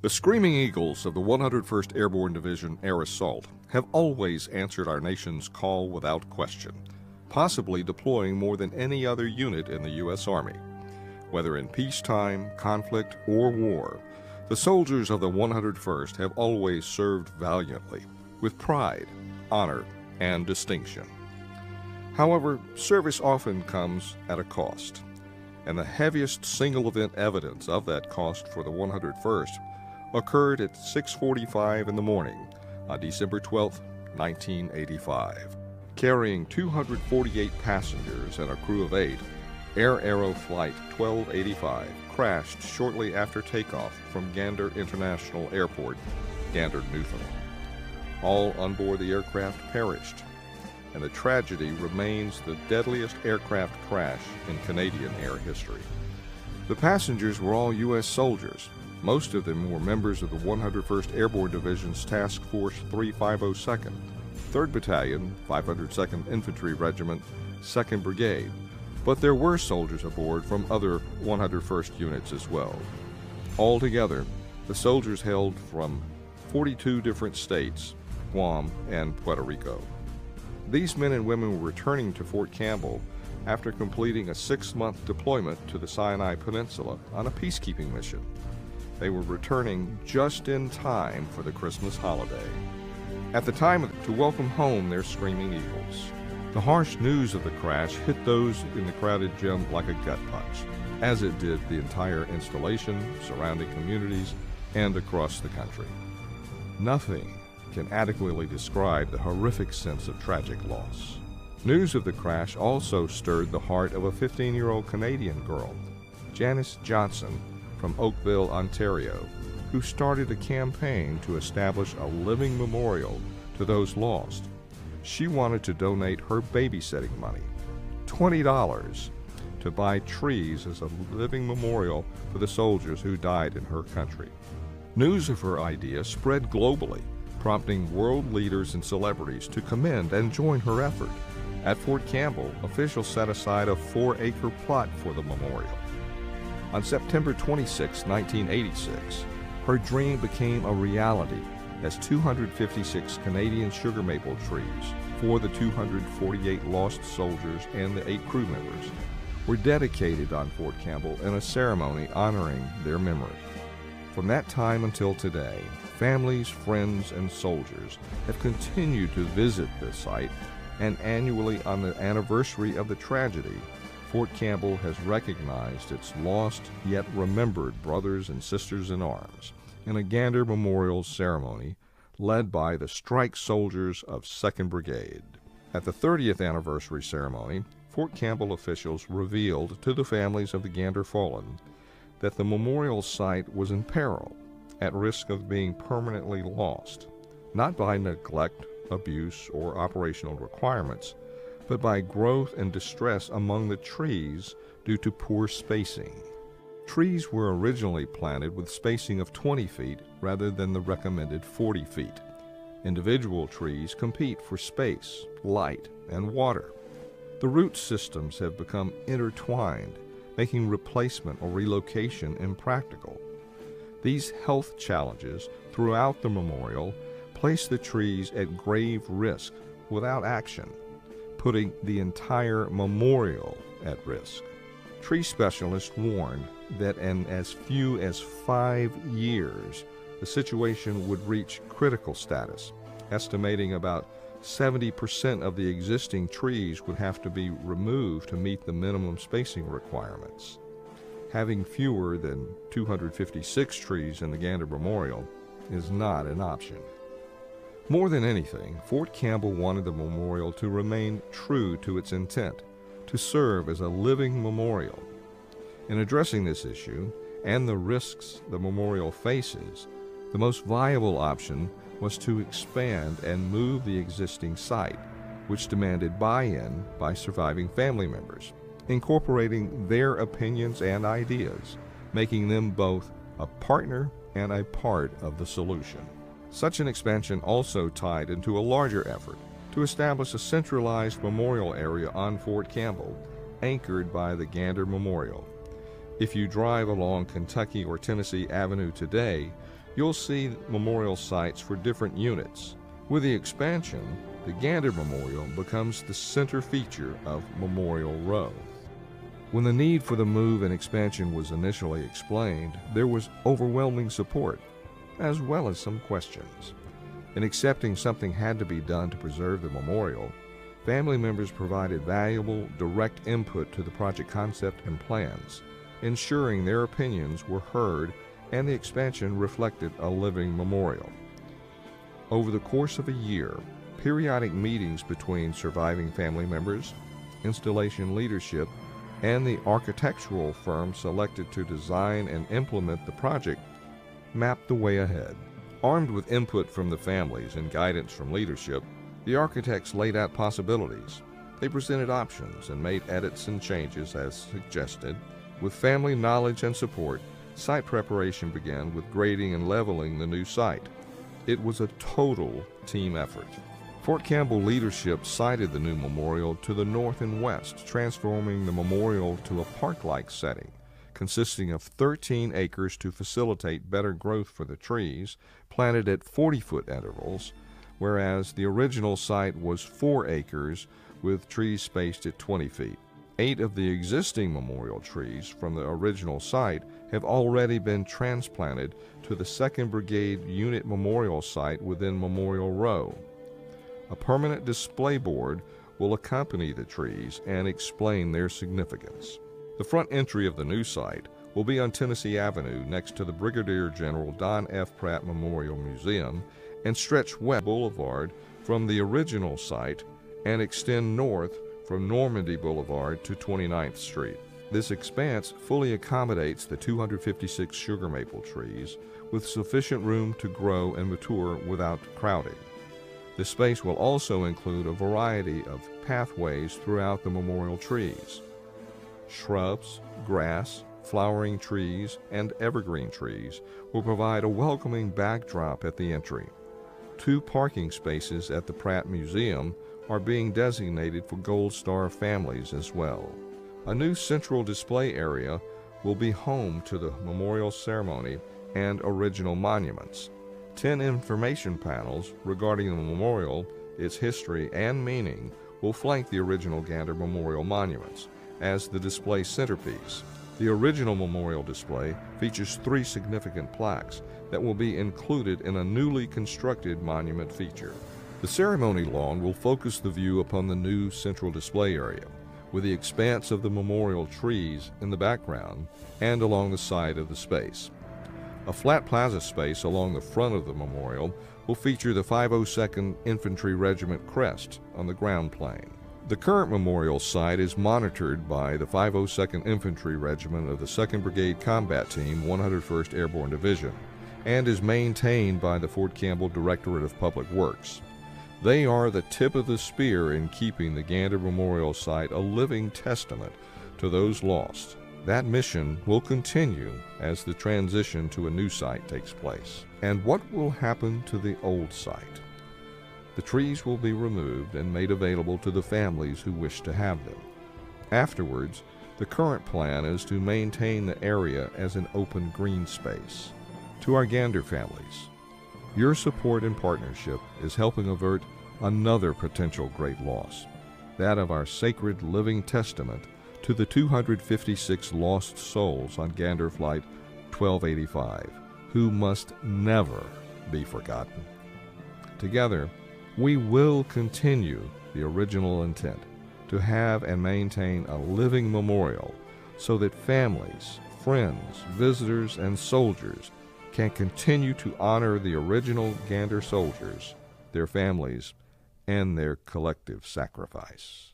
The Screaming Eagles of the 101st Airborne Division Air Assault have always answered our nation's call without question, possibly deploying more than any other unit in the U.S. Army. Whether in peacetime, conflict, or war, the soldiers of the 101st have always served valiantly, with pride, honor, and distinction. However, service often comes at a cost, and the heaviest single event evidence of that cost for the 101st occurred at 6:45 in the morning on December 12, 1985. Carrying 248 passengers and a crew of 8, Air Arrow Flight 1285 crashed shortly after takeoff from Gander International Airport, Gander, Newfoundland. All on board the aircraft perished, and the tragedy remains the deadliest aircraft crash in Canadian air history. The passengers were all U.S. soldiers. Most of them were members of the 101st Airborne Division's Task Force 3502nd, 3rd Battalion, 502nd Infantry Regiment, 2nd Brigade, but there were soldiers aboard from other 101st units as well. Altogether, the soldiers hailed from 42 different states, Guam, and Puerto Rico. These men and women were returning to Fort Campbell after completing a 6-month deployment to the Sinai Peninsula on a peacekeeping mission. They were returning just in time for the Christmas holiday. At the time to welcome home their Screaming Eagles. The harsh news of the crash hit those in the crowded gym like a gut punch, as it did the entire installation, surrounding communities, and across the country. Nothing can adequately describe the horrific sense of tragic loss. News of the crash also stirred the heart of a 15-year-old Canadian girl, Janice Johnson, from Oakville, Ontario, who started a campaign to establish a living memorial to those lost. She wanted to donate her babysitting money, $20, to buy trees as a living memorial for the soldiers who died in her country. News of her idea spread globally, prompting world leaders and celebrities to commend and join her effort. At Fort Campbell, officials set aside a 4-acre plot for the memorial. On September 26, 1986, her dream became a reality as 256 Canadian sugar maple trees for the 248 lost soldiers and the 8 crew members were dedicated on Fort Campbell in a ceremony honoring their memory. From that time until today, families, friends, and soldiers have continued to visit this site, and annually on the anniversary of the tragedy, Fort Campbell has recognized its lost yet remembered brothers and sisters in arms in a Gander Memorial ceremony led by the strike soldiers of 2nd Brigade. At the 30th anniversary ceremony, Fort Campbell officials revealed to the families of the Gander fallen that the memorial site was in peril, at risk of being permanently lost, not by neglect, abuse, or operational requirements, but by growth and distress among the trees due to poor spacing. Trees were originally planted with spacing of 20 feet rather than the recommended 40 feet. Individual trees compete for space, light, and water. The root systems have become intertwined, making replacement or relocation impractical. These health challenges throughout the memorial place the trees at grave risk without action, putting the entire memorial at risk. Tree specialists warned that in as few as 5 years, the situation would reach critical status, estimating about 70% of the existing trees would have to be removed to meet the minimum spacing requirements. Having fewer than 256 trees in the Gander Memorial is not an option. More than anything, Fort Campbell wanted the memorial to remain true to its intent, to serve as a living memorial. In addressing this issue and the risks the memorial faces, the most viable option was to expand and move the existing site, which demanded buy-in by surviving family members, incorporating their opinions and ideas, making them both a partner and a part of the solution. Such an expansion also tied into a larger effort to establish a centralized memorial area on Fort Campbell, anchored by the Gander Memorial. If you drive along Kentucky or Tennessee Avenue today, you'll see memorial sites for different units. With the expansion, the Gander Memorial becomes the center feature of Memorial Row. When the need for the move and expansion was initially explained, there was overwhelming support, as well as some questions. In accepting something had to be done to preserve the memorial, family members provided valuable, direct input to the project concept and plans, ensuring their opinions were heard and the expansion reflected a living memorial. Over the course of a year, periodic meetings between surviving family members, installation leadership, and the architectural firm selected to design and implement the project mapped the way ahead. Armed with input from the families and guidance from leadership, the architects laid out possibilities. They presented options and made edits and changes as suggested. With family knowledge and support, site preparation began with grading and leveling the new site. It was a total team effort. Fort Campbell leadership sited the new memorial to the north and west, transforming the memorial to a park-like setting, consisting of 13 acres to facilitate better growth for the trees, planted at 40-foot intervals, whereas the original site was 4 acres with trees spaced at 20 feet. 8 of the existing memorial trees from the original site have already been transplanted to the 2nd Brigade Unit Memorial Site within Memorial Row. A permanent display board will accompany the trees and explain their significance. The front entry of the new site will be on Tennessee Avenue next to the Brigadier General Don F. Pratt Memorial Museum and stretch west Boulevard from the original site and extend north from Normandy Boulevard to 29th Street. This expanse fully accommodates the 256 sugar maple trees with sufficient room to grow and mature without crowding. The space will also include a variety of pathways throughout the memorial trees. Shrubs, grass, flowering trees, and evergreen trees will provide a welcoming backdrop at the entry. 2 parking spaces at the Pratt Museum are being designated for Gold Star families as well. A new central display area will be home to the memorial ceremony and original monuments. 10 information panels regarding the memorial, its history, and meaning will flank the original Gander Memorial monuments as the display centerpiece. The original memorial display features 3 significant plaques that will be included in a newly constructed monument feature. The ceremony lawn will focus the view upon the new central display area, with the expanse of the memorial trees in the background and along the side of the space. A flat plaza space along the front of the memorial will feature the 502nd Infantry Regiment crest on the ground plane. The current memorial site is monitored by the 502nd Infantry Regiment of the 2nd Brigade Combat Team, 101st Airborne Division, and is maintained by the Fort Campbell Directorate of Public Works. They are the tip of the spear in keeping the Gander Memorial Site a living testament to those lost. That mission will continue as the transition to a new site takes place. And what will happen to the old site? The trees will be removed and made available to the families who wish to have them. Afterwards, the current plan is to maintain the area as an open green space. To our Gander families, your support and partnership is helping avert another potential great loss, that of our sacred living testament to the 256 lost souls on Gander Flight 1285, who must never be forgotten. Together, we will continue the original intent to have and maintain a living memorial so that families, friends, visitors, and soldiers can continue to honor the original Gander soldiers, their families, and their collective sacrifice.